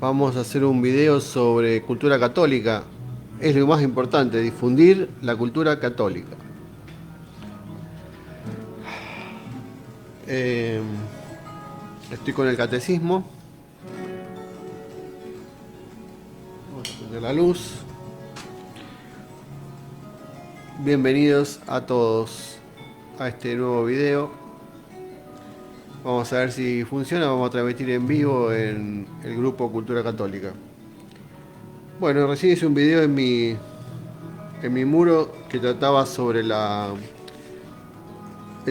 Vamos a hacer un video sobre cultura católica. Es lo más importante, difundir la cultura católica. Eh, Estoy con el catecismo. Vamos a prender la luz. Bienvenidos a todos a este nuevo video. Vamos a ver si funciona. Vamos a transmitir en vivo en el grupo Cultura Católica. Bueno, recién hice un video en mi muro que trataba sobre el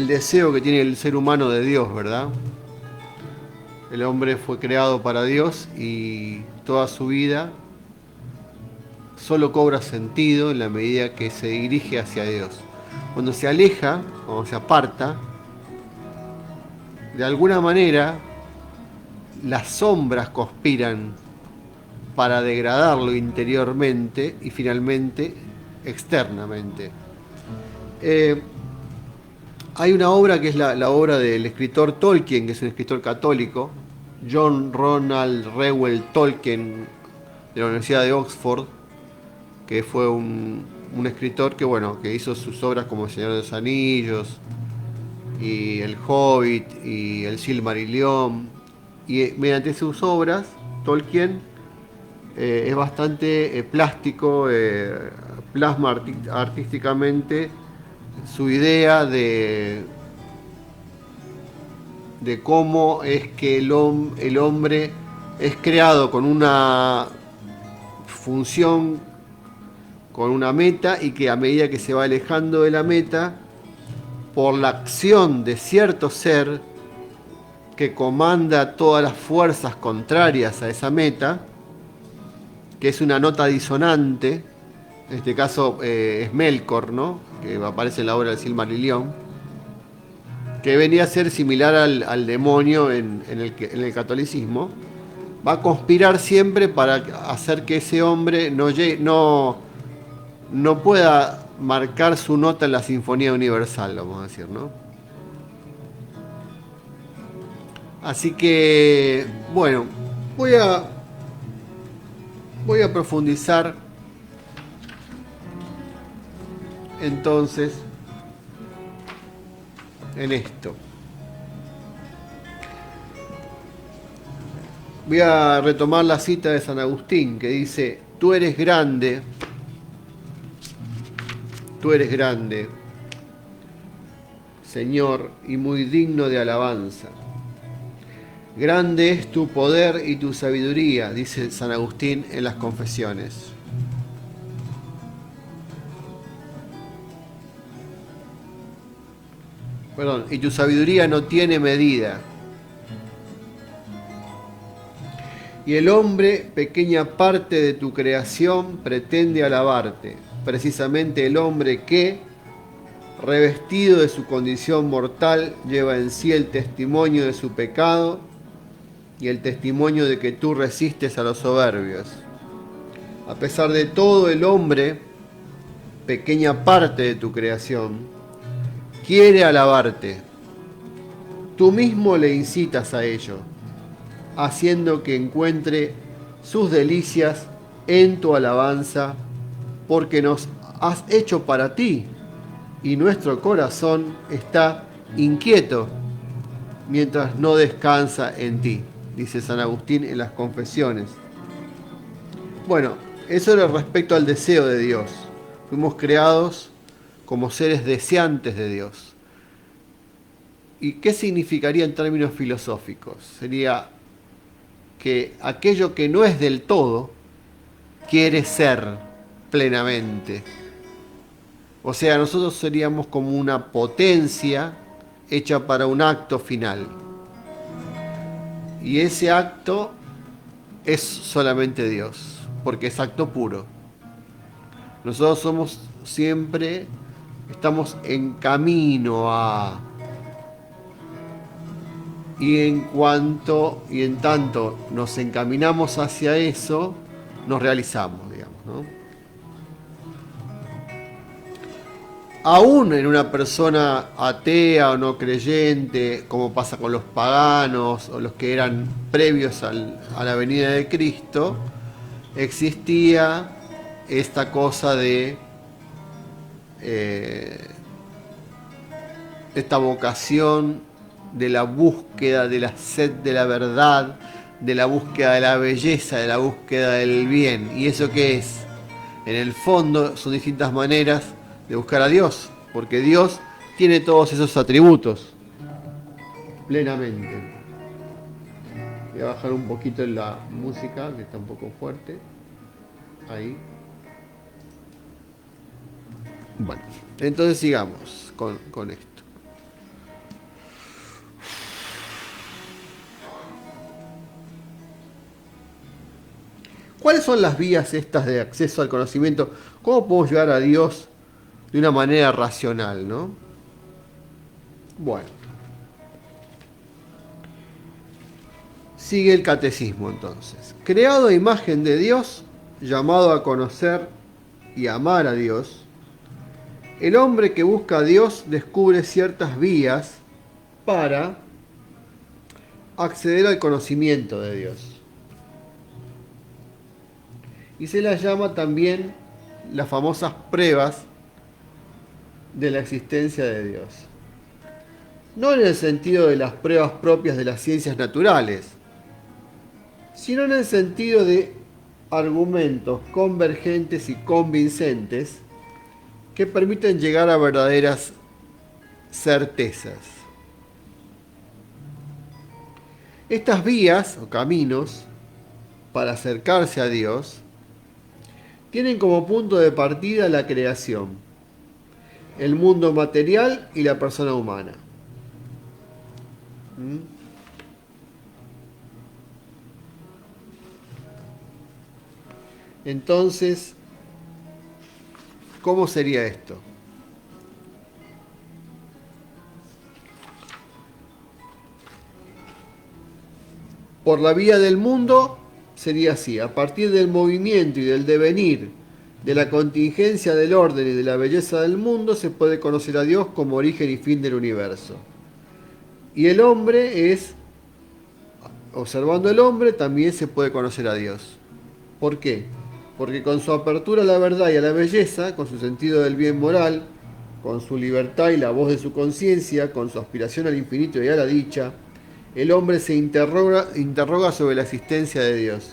deseo que tiene el ser humano de Dios, ¿verdad? El hombre fue creado para Dios y toda su vida solo cobra sentido en la medida que se dirige hacia Dios. Cuando se aleja, cuando se aparta, de alguna manera las sombras conspiran para degradarlo interiormente y finalmente externamente. Hay una obra que es la obra del escritor Tolkien, que es un escritor católico, John Ronald Reuel Tolkien, de la Universidad de Oxford, que fue un escritor que hizo sus obras como El Señor de los Anillos, y El Hobbit, y El Silmarillion, y mediante sus obras, Tolkien es bastante plástico, plasma artísticamente su idea de cómo es que el hombre es creado con una función, con una meta, y que a medida que se va alejando de la meta, por la acción de cierto ser que comanda todas las fuerzas contrarias a esa meta, que es una nota disonante, en este caso es Melkor, ¿no? Que aparece en la obra del Silmarillion, que venía a ser similar al demonio en el catolicismo, va a conspirar siempre para hacer que ese hombre no pueda marcar su nota en la sinfonía universal, vamos a decir, ¿no? Así que, bueno, voy a profundizar entonces en esto. Voy a retomar la cita de San Agustín que dice: tú eres grande, Señor, y muy digno de alabanza. Grande es tu poder y tu sabiduría, dice San Agustín en las Confesiones. Perdón, y tu sabiduría no tiene medida. Y el hombre, pequeña parte de tu creación, pretende alabarte. Precisamente el hombre que, revestido de su condición mortal, lleva en sí el testimonio de su pecado y el testimonio de que tú resistes a los soberbios. A pesar de todo, el hombre, pequeña parte de tu creación, quiere alabarte. Tú mismo le incitas a ello, haciendo que encuentre sus delicias en tu alabanza, porque nos has hecho para ti, y nuestro corazón está inquieto mientras no descansa en ti, dice San Agustín en las Confesiones. Bueno, eso era respecto al deseo de Dios. Fuimos creados como seres deseantes de Dios. ¿Y qué significaría en términos filosóficos? Sería que aquello que no es del todo quiere ser plenamente. O sea, nosotros seríamos como una potencia hecha para un acto final. Y ese acto es solamente Dios, porque es acto puro. Nosotros somos siempre, estamos en camino a... Y en tanto nos encaminamos hacia eso, nos realizamos, digamos, ¿no? aún en una persona atea o no creyente, como pasa con los paganos o los que eran previos a la venida de Cristo, existía esta cosa de esta vocación de la búsqueda de la sed de la verdad, de la búsqueda de la belleza, de la búsqueda del bien. ¿Y eso qué es? En el fondo son distintas maneras de buscar a Dios, porque Dios tiene todos esos atributos plenamente. Voy a bajar un poquito la música, que está un poco fuerte. Ahí. Bueno, entonces sigamos con esto. ¿Cuáles son las vías estas de acceso al conocimiento? ¿Cómo podemos llegar a Dios de una manera racional, no? Bueno, sigue el catecismo entonces. Creado a imagen de Dios, llamado a conocer y amar a Dios, el hombre que busca a Dios descubre ciertas vías para acceder al conocimiento de Dios. Y se las llama también las famosas pruebas de la existencia de Dios. No en el sentido de las pruebas propias de las ciencias naturales, sino en el sentido de argumentos convergentes y convincentes que permiten llegar a verdaderas certezas. Estas vías o caminos para acercarse a Dios tienen como punto de partida la creación, el mundo material y la persona humana. Entonces, ¿cómo sería esto? Por la vía del mundo sería así: a partir del movimiento y del devenir, de la contingencia del orden y de la belleza del mundo, se puede conocer a Dios como origen y fin del universo. Y el hombre es, observando el hombre, también se puede conocer a Dios. ¿Por qué? Porque con su apertura a la verdad y a la belleza, con su sentido del bien moral, con su libertad y la voz de su conciencia, con su aspiración al infinito y a la dicha, el hombre se interroga sobre la existencia de Dios.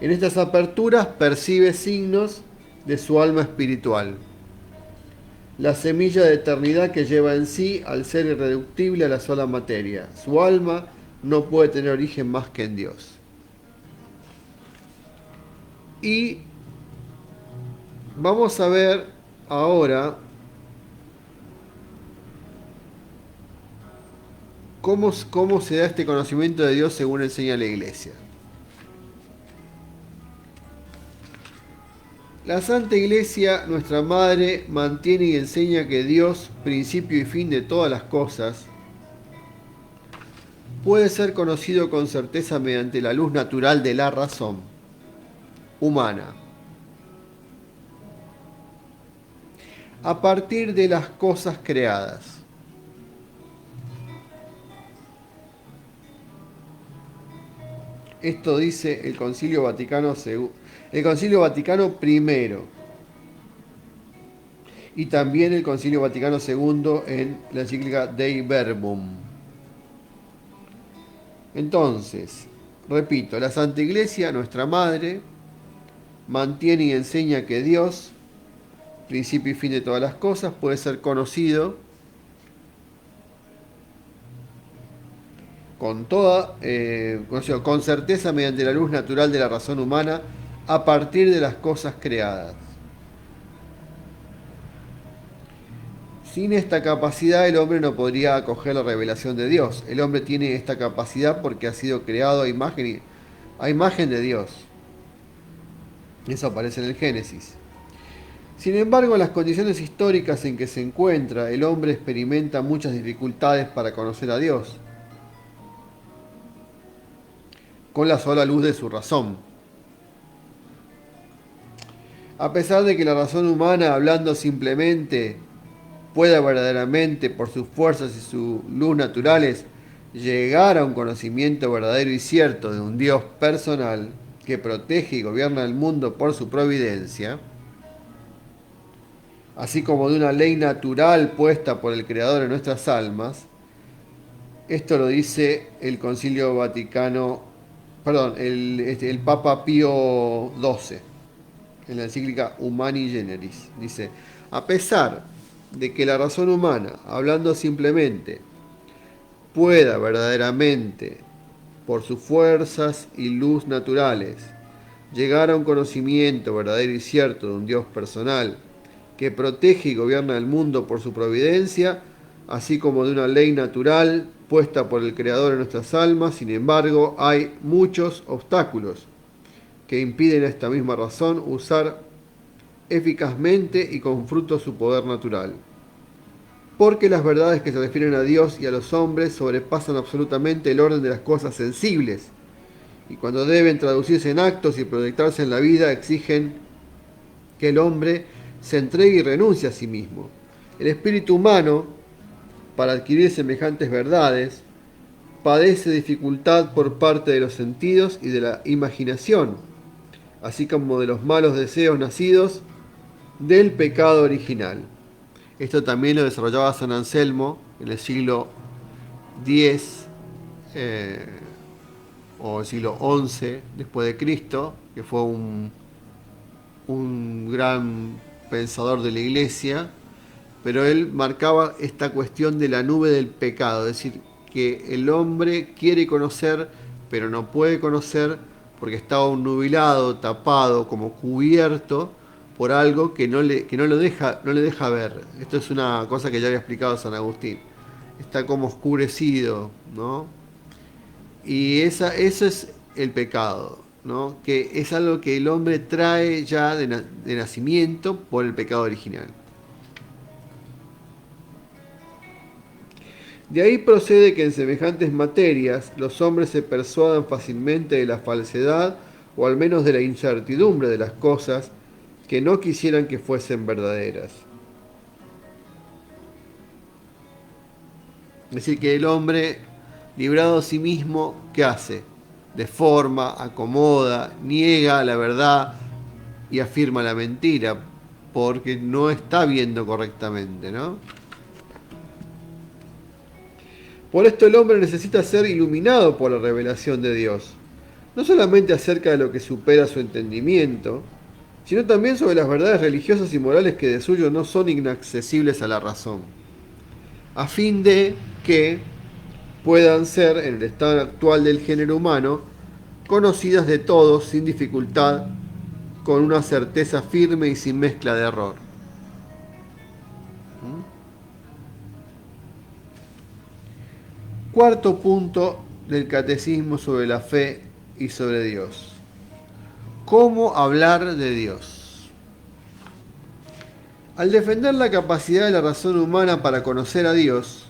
En estas aperturas percibe signos de su alma espiritual, la semilla de eternidad que lleva en sí al ser irreductible a la sola materia. Su alma no puede tener origen más que en Dios. Y vamos a ver ahora cómo se da este conocimiento de Dios según enseña la Iglesia. La Santa Iglesia, nuestra Madre, mantiene y enseña que Dios, principio y fin de todas las cosas, puede ser conocido con certeza mediante la luz natural de la razón humana, a partir de las cosas creadas. Esto dice el Concilio Vaticano II. El Concilio Vaticano I y también el Concilio Vaticano II en la encíclica Dei Verbum. Entonces, repito, la Santa Iglesia, nuestra Madre, mantiene y enseña que Dios, principio y fin de todas las cosas, puede ser conocido con certeza mediante la luz natural de la razón humana a partir de las cosas creadas. Sin esta capacidad el hombre no podría acoger la revelación de Dios. El hombre tiene esta capacidad porque ha sido creado a imagen de Dios. Eso aparece en el Génesis. Sin embargo, en las condiciones históricas en que se encuentra, el hombre experimenta muchas dificultades para conocer a Dios, con la sola luz de su razón. A pesar de que la razón humana, hablando simplemente, pueda verdaderamente, por sus fuerzas y su luz naturales, llegar a un conocimiento verdadero y cierto de un Dios personal que protege y gobierna el mundo por su providencia, así como de una ley natural puesta por el Creador en nuestras almas. Esto lo dice el Concilio Vaticano, perdón, el Papa Pío XII, en la encíclica Humani Generis. Dice, a pesar de que la razón humana, hablando simplemente, pueda verdaderamente, por sus fuerzas y luz naturales, llegar a un conocimiento verdadero y cierto de un Dios personal que protege y gobierna el mundo por su providencia, así como de una ley natural puesta por el Creador en nuestras almas. Sin embargo, hay muchos obstáculos que impiden a esta misma razón usar eficazmente y con fruto su poder natural. Porque las verdades que se refieren a Dios y a los hombres sobrepasan absolutamente el orden de las cosas sensibles, y cuando deben traducirse en actos y proyectarse en la vida, exigen que el hombre se entregue y renuncie a sí mismo. El espíritu humano, para adquirir semejantes verdades, padece dificultad por parte de los sentidos y de la imaginación, así como de los malos deseos nacidos del pecado original. Esto también lo desarrollaba San Anselmo en el siglo X o el siglo XI después de Cristo, que fue un gran pensador de la iglesia, pero él marcaba esta cuestión de la nube del pecado, es decir, que el hombre quiere conocer, pero no puede conocer porque está nubilado, tapado, como cubierto por algo que no le deja ver. Esto es una cosa que ya había explicado San Agustín. Está como oscurecido, ¿no? Y eso es el pecado, ¿no? Que es algo que el hombre trae ya de nacimiento por el pecado original. De ahí procede que en semejantes materias los hombres se persuadan fácilmente de la falsedad o al menos de la incertidumbre de las cosas que no quisieran que fuesen verdaderas. Es decir, que el hombre, librado a sí mismo, ¿qué hace? Deforma, acomoda, niega la verdad y afirma la mentira, porque no está viendo correctamente, ¿no? Por esto el hombre necesita ser iluminado por la revelación de Dios, no solamente acerca de lo que supera su entendimiento, sino también sobre las verdades religiosas y morales que de suyo no son inaccesibles a la razón, a fin de que puedan ser, en el estado actual del género humano, conocidas de todos sin dificultad, con una certeza firme y sin mezcla de error. Cuarto punto del catecismo sobre la fe y sobre Dios. ¿Cómo hablar de Dios? Al defender la capacidad de la razón humana para conocer a Dios,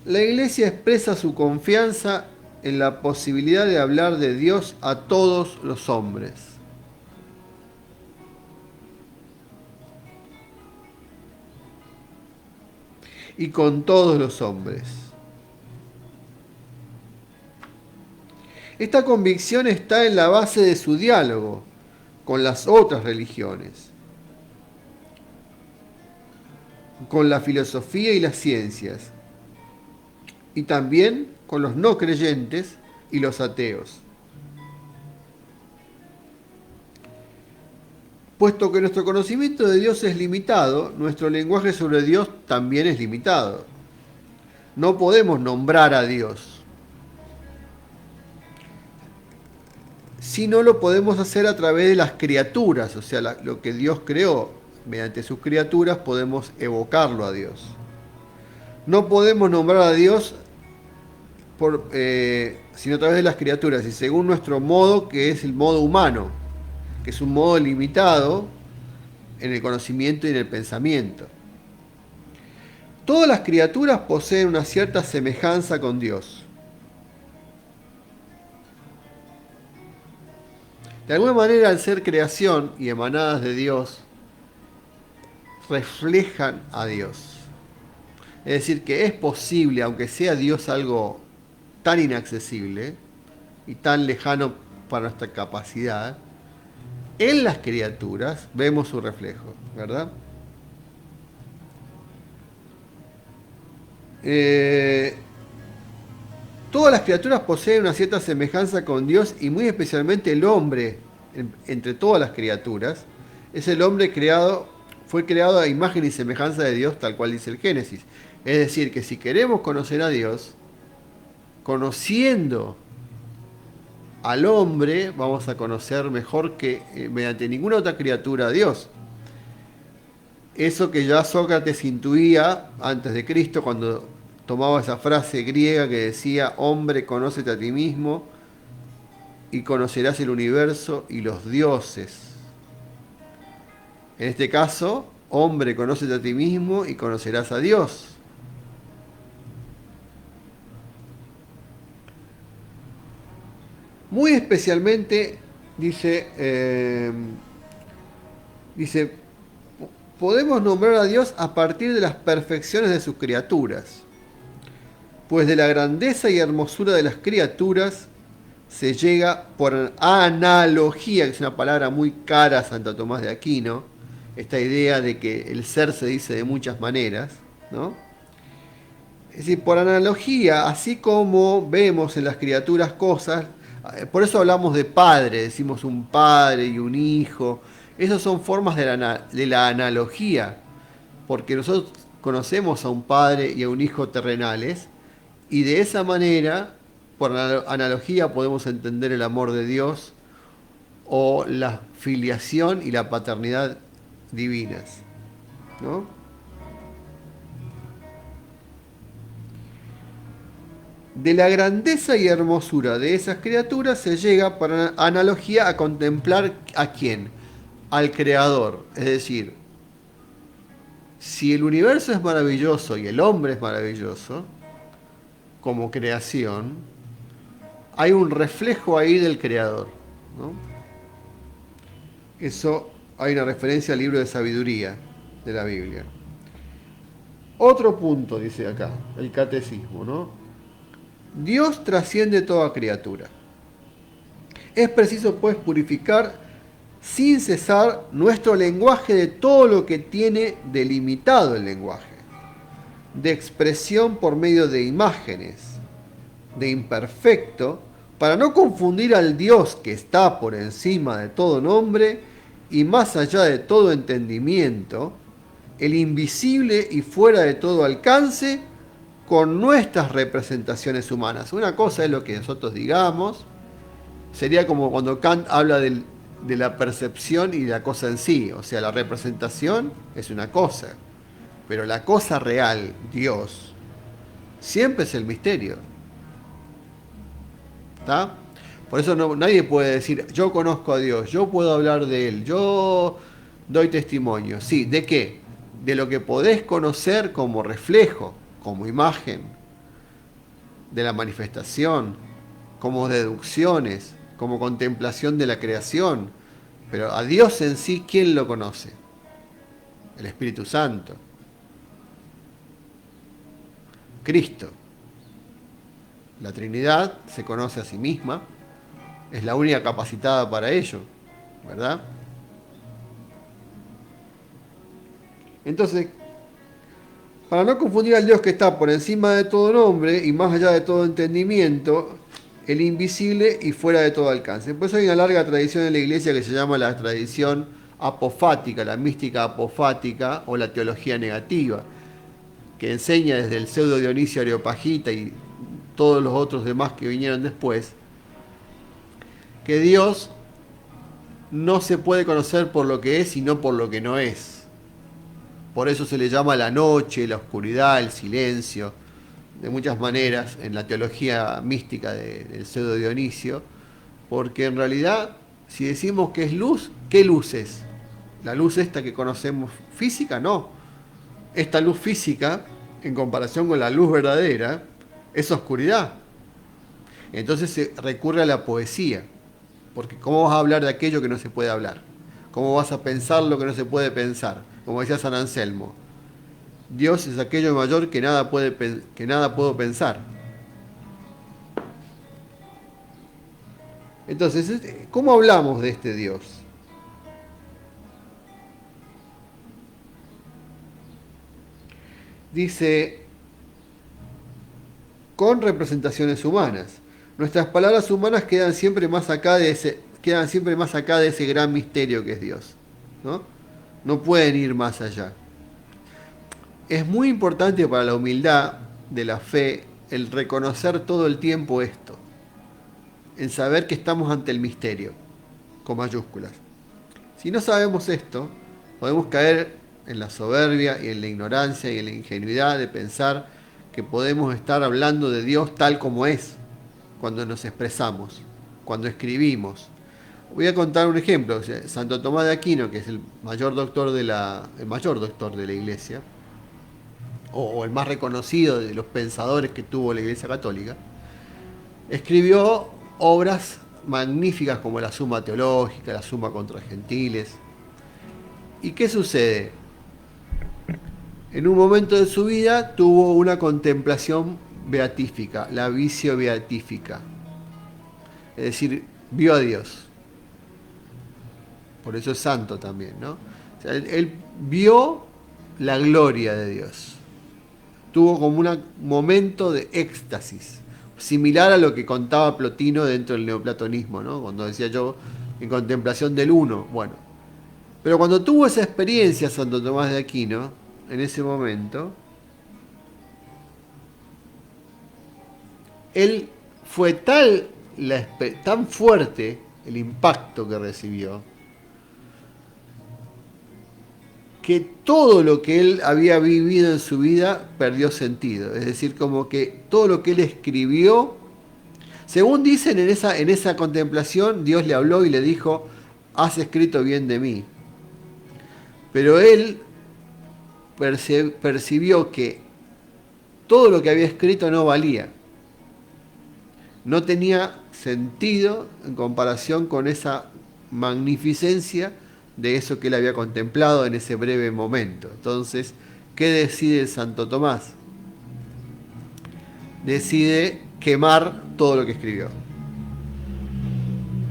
la Iglesia expresa su confianza en la posibilidad de hablar de Dios a todos los hombres. Y con todos los hombres. Esta convicción está en la base de su diálogo con las otras religiones, con la filosofía y las ciencias, y también con los no creyentes y los ateos. Puesto que nuestro conocimiento de Dios es limitado, nuestro lenguaje sobre Dios también es limitado. No podemos nombrar a Dios. Si no lo podemos hacer a través de las criaturas, o sea, lo que Dios creó. Mediante sus criaturas podemos evocarlo a Dios. No podemos nombrar a Dios sino a través de las criaturas y según nuestro modo, que es el modo humano, que es un modo limitado en el conocimiento y en el pensamiento. Todas las criaturas poseen una cierta semejanza con Dios. De alguna manera, al ser creación y emanadas de Dios, reflejan a Dios. Es decir, que es posible, aunque sea Dios algo tan inaccesible y tan lejano para nuestra capacidad, en las criaturas vemos su reflejo, ¿verdad? Todas las criaturas poseen una cierta semejanza con Dios y muy especialmente el hombre, entre todas las criaturas, es el hombre creado, fue creado a imagen y semejanza de Dios, tal cual dice el Génesis. Es decir, que si queremos conocer a Dios, conociendo al hombre, vamos a conocer mejor que mediante ninguna otra criatura a Dios. Eso que ya Sócrates intuía antes de Cristo cuando tomaba esa frase griega que decía, hombre, conócete a ti mismo y conocerás el universo y los dioses. En este caso, hombre, conócete a ti mismo y conocerás a Dios. Muy especialmente, dice, podemos nombrar a Dios a partir de las perfecciones de sus criaturas, pues de la grandeza y hermosura de las criaturas se llega por analogía, que es una palabra muy cara a Santo Tomás de Aquino, esta idea de que el ser se dice de muchas maneras, ¿no? Es decir, por analogía, así como vemos en las criaturas cosas, por eso hablamos de padre, decimos un padre y un hijo, esas son formas de la analogía, porque nosotros conocemos a un padre y a un hijo terrenales, y de esa manera, por analogía, podemos entender el amor de Dios o la filiación y la paternidad divinas, ¿no? De la grandeza y hermosura de esas criaturas se llega por analogía a contemplar a quién, al Creador. Es decir, si el universo es maravilloso y el hombre es maravilloso, como creación, hay un reflejo ahí del Creador, ¿no? Eso hay una referencia al libro de sabiduría de la Biblia. Otro punto, dice acá, el catecismo, ¿no? Dios trasciende toda criatura. Es preciso, pues, purificar sin cesar nuestro lenguaje de todo lo que tiene delimitado el lenguaje, de expresión por medio de imágenes, de imperfecto, para no confundir al Dios que está por encima de todo nombre y más allá de todo entendimiento, el invisible y fuera de todo alcance, con nuestras representaciones humanas. Una cosa es lo que nosotros digamos, sería como cuando Kant habla de la percepción y de la cosa en sí, o sea, la representación es una cosa, pero la cosa real, Dios, siempre es el misterio. ¿Está? Por eso nadie puede decir, yo conozco a Dios, yo puedo hablar de Él, yo doy testimonio. Sí, ¿de qué? De lo que podés conocer como reflejo, como imagen, de la manifestación, como deducciones, como contemplación de la creación. Pero a Dios en sí, ¿quién lo conoce? El Espíritu Santo. Cristo. La Trinidad se conoce a sí misma, es la única capacitada para ello, ¿verdad? Entonces, para no confundir al Dios que está por encima de todo nombre y más allá de todo entendimiento, el invisible y fuera de todo alcance. Por eso hay una larga tradición en la Iglesia que se llama la tradición apofática, la mística apofática o la teología negativa, que enseña desde el pseudo Dionisio Areopagita y todos los otros demás que vinieron después, que Dios no se puede conocer por lo que es, sino por lo que no es. Por eso se le llama la noche, la oscuridad, el silencio, de muchas maneras en la teología mística del pseudo Dionisio, porque en realidad, si decimos que es luz, ¿qué luz es? La luz esta que conocemos física, no. Esta luz física, en comparación con la luz verdadera, es oscuridad. Entonces se recurre a la poesía. Porque ¿cómo vas a hablar de aquello que no se puede hablar? ¿Cómo vas a pensar lo que no se puede pensar? Como decía San Anselmo, Dios es aquello mayor que nada puedo pensar. Entonces, ¿cómo hablamos de este Dios? Dice, con representaciones humanas. Nuestras palabras humanas quedan siempre más acá de ese gran misterio que es Dios, ¿no? No pueden ir más allá. Es muy importante para la humildad de la fe el reconocer todo el tiempo esto, en saber que estamos ante el misterio, con mayúsculas. Si no sabemos esto, podemos caer en la soberbia y en la ignorancia y en la ingenuidad de pensar que podemos estar hablando de Dios tal como es, cuando nos expresamos, cuando escribimos. Voy a contar un ejemplo. Santo Tomás de Aquino, que es el mayor doctor de la Iglesia, o el más reconocido de los pensadores que tuvo la Iglesia Católica, escribió obras magníficas como la Suma Teológica, la Suma contra Gentiles. ¿Y qué sucede? En un momento de su vida tuvo una contemplación beatífica, la visio beatífica. Es decir, vio a Dios. Por eso es santo también, ¿no? O sea, él vio la gloria de Dios. Tuvo como un momento de éxtasis, similar a lo que contaba Plotino dentro del neoplatonismo, ¿no? Cuando decía yo, en contemplación del uno. Bueno, pero cuando tuvo esa experiencia Santo Tomás de Aquino, en ese momento, él fue tan fuerte el impacto que recibió, que todo lo que él había vivido en su vida perdió sentido. Es decir, como que todo lo que él escribió, según dicen en esa contemplación, Dios le habló y le dijo, has escrito bien de mí. Pero él percibió que todo lo que había escrito no valía. No tenía sentido en comparación con esa magnificencia de eso que él había contemplado en ese breve momento. Entonces, ¿qué decide Santo Tomás? Decide quemar todo lo que escribió.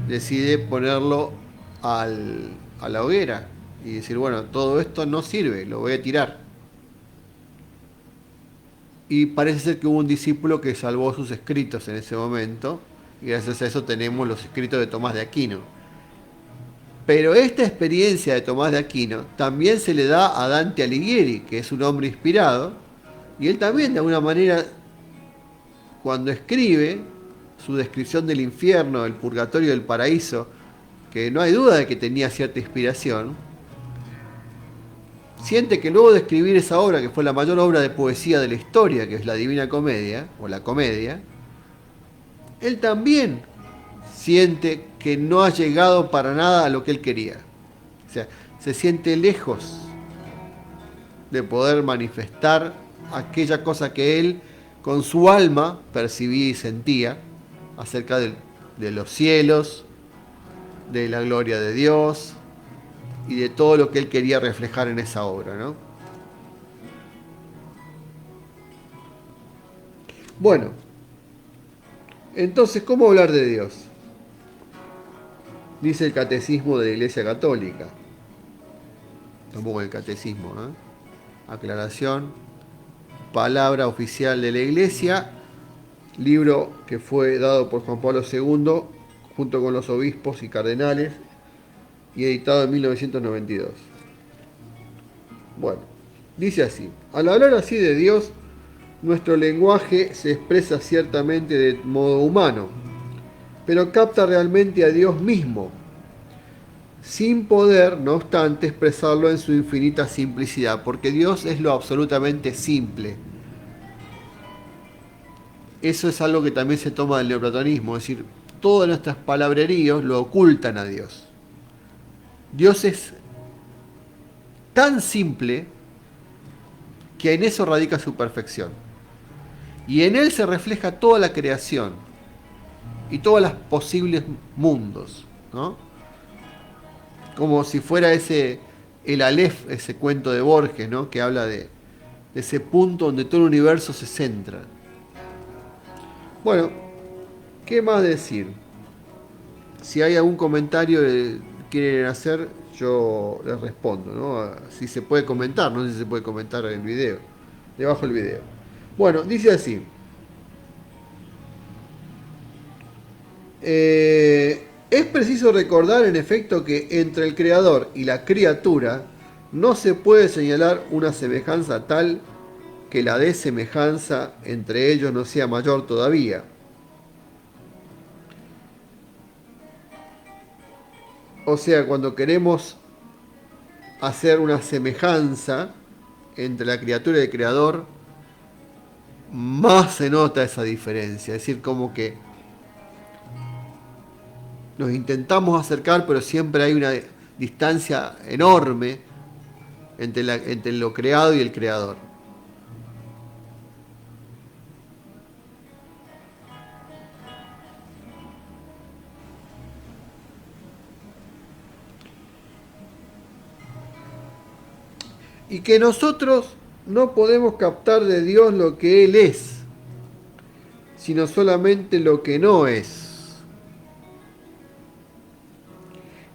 Decide ponerlo a la hoguera y decir, bueno, todo esto no sirve, lo voy a tirar. Y parece ser que hubo un discípulo que salvó sus escritos en ese momento, y gracias a eso tenemos los escritos de Tomás de Aquino. Pero esta experiencia de Tomás de Aquino también se le da a Dante Alighieri, que es un hombre inspirado, y él también de alguna manera, cuando escribe su descripción del infierno, del purgatorio y del paraíso, que no hay duda de que tenía cierta inspiración, siente que luego de escribir esa obra, que fue la mayor obra de poesía de la historia, que es la Divina Comedia, o la Comedia, él también siente que no ha llegado para nada a lo que él quería. O sea, se siente lejos de poder manifestar aquella cosa que él con su alma percibía y sentía acerca de los cielos, de la gloria de Dios y de todo lo que él quería reflejar en esa obra, ¿no? Bueno, entonces, ¿cómo hablar de Dios? Dice el Catecismo de la Iglesia Católica. Tampoco el Catecismo, ¿eh? Aclaración. Palabra oficial de la Iglesia. Libro que fue dado por Juan Pablo II junto con los obispos y cardenales y editado en 1992. Bueno, dice así. Al hablar así de Dios, nuestro lenguaje se expresa ciertamente de modo humano, pero capta realmente a Dios mismo, sin poder, no obstante, expresarlo en su infinita simplicidad, porque Dios es lo absolutamente simple. Eso es algo que también se toma del neoplatonismo, es decir, todos nuestros palabreríos lo ocultan a Dios. Dios es tan simple que en eso radica su perfección. Y en él se refleja toda la creación y todos los posibles mundos. ¿no? Como si fuera el Aleph, ese cuento de Borges, ¿no? Que habla de ese punto donde todo el universo se centra. Bueno, ¿qué más decir? Si hay algún comentario que quieren hacer, yo les respondo, ¿no? Si se puede comentar, no sé si se puede comentar el video, debajo del video. Bueno, dice así. Es preciso recordar, en efecto, que entre el creador y la criatura no se puede señalar una semejanza tal que la desemejanza entre ellos no sea mayor todavía. O sea, cuando queremos hacer una semejanza entre la criatura y el creador, más se nota esa diferencia. Es decir, como que nos intentamos acercar, pero siempre hay una distancia enorme entre lo creado y el creador. Y que nosotros no podemos captar de Dios lo que Él es, sino solamente lo que no es.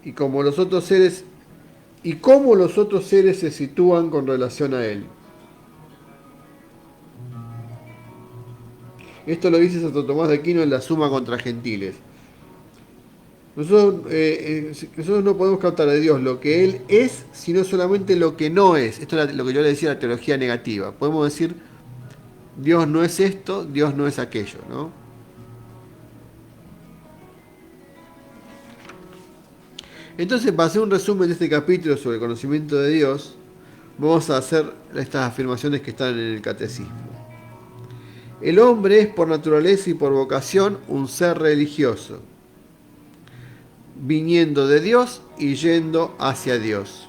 Y como los otros seres, y cómo los otros seres se sitúan con relación a Él. Esto lo dice Santo Tomás de Aquino en la Suma contra Gentiles. Nosotros no podemos captar de Dios lo que Él es, sino solamente lo que no es. Esto es lo que yo le decía, la teología negativa. Podemos decir, Dios no es esto, Dios no es aquello, ¿no? Entonces, para hacer un resumen de este capítulo sobre el conocimiento de Dios, vamos a hacer estas afirmaciones que están en el catecismo. El hombre es por naturaleza y por vocación un ser religioso, viniendo de Dios y yendo hacia Dios.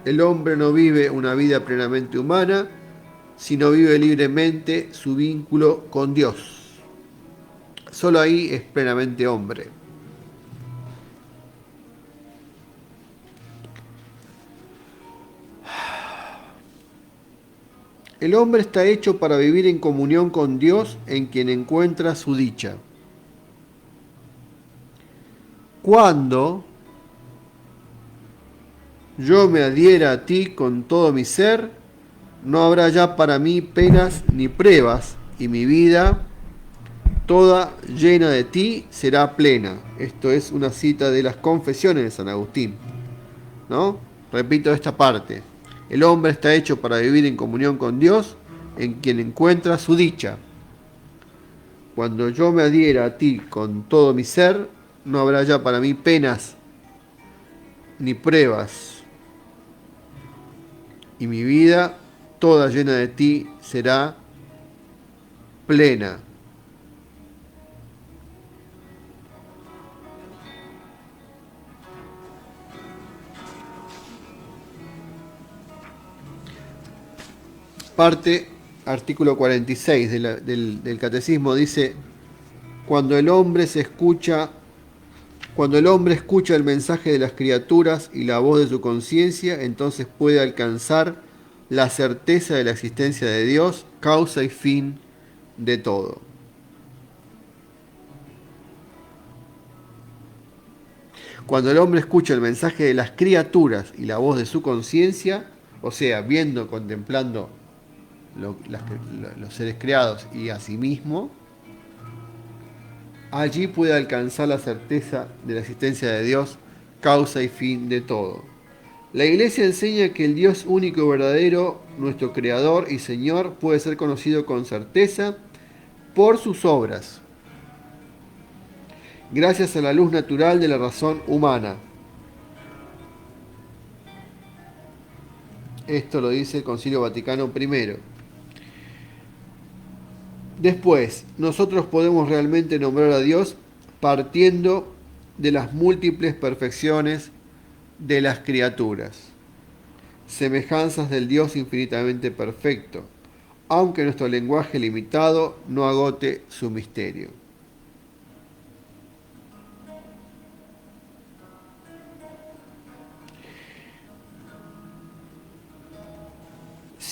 El hombre no vive una vida plenamente humana, sino vive libremente su vínculo con Dios. Solo ahí es plenamente hombre. El hombre está hecho para vivir en comunión con Dios, en quien encuentra su dicha. Cuando yo me adhiera a ti con todo mi ser, no habrá ya para mí penas ni pruebas, y mi vida, toda llena de ti, será plena. Esto es una cita de las Confesiones de San Agustín, ¿no? Repito esta parte. El hombre está hecho para vivir en comunión con Dios, en quien encuentra su dicha. Cuando yo me adhiera a ti con todo mi ser, no habrá ya para mí penas ni pruebas, y mi vida, toda llena de ti, será plena. Parte, artículo 46 del Catecismo dice, cuando el hombre escucha el mensaje de las criaturas y la voz de su conciencia, entonces puede alcanzar la certeza de la existencia de Dios, causa y fin de todo. Cuando el hombre escucha el mensaje de las criaturas y la voz de su conciencia, o sea, viendo, contemplando los seres creados y a sí mismo, allí puede alcanzar la certeza de la existencia de Dios, causa y fin de todo. La Iglesia enseña que el Dios único y verdadero, nuestro Creador y Señor, puede ser conocido con certeza por sus obras, gracias a la luz natural de la razón humana. Esto lo dice el Concilio Vaticano I. Después, nosotros podemos realmente nombrar a Dios partiendo de las múltiples perfecciones de las criaturas, semejanzas del Dios infinitamente perfecto, aunque nuestro lenguaje limitado no agote su misterio.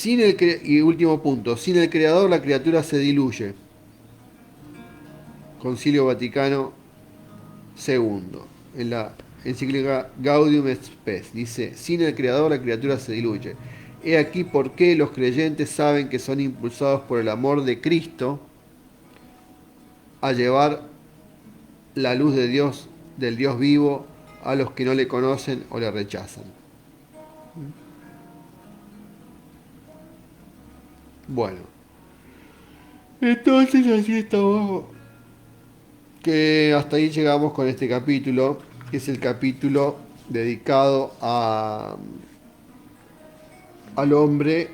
Y último punto, sin el Creador la criatura se diluye. Concilio Vaticano segundo, en la encíclica Gaudium et Spes, dice, sin el Creador la criatura se diluye. He aquí por qué los creyentes saben que son impulsados por el amor de Cristo a llevar la luz de Dios, del Dios vivo, a los que no le conocen o le rechazan. Bueno, entonces así estamos, que hasta ahí llegamos con este capítulo, que es el capítulo dedicado al hombre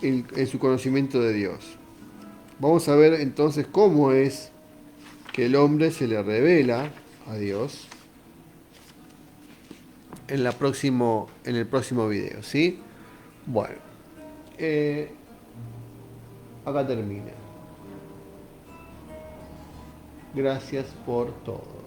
en su conocimiento de Dios. Vamos a ver entonces cómo es que el hombre se le revela a Dios en el próximo video, ¿sí? Bueno, eh, acá termina. Gracias por todo.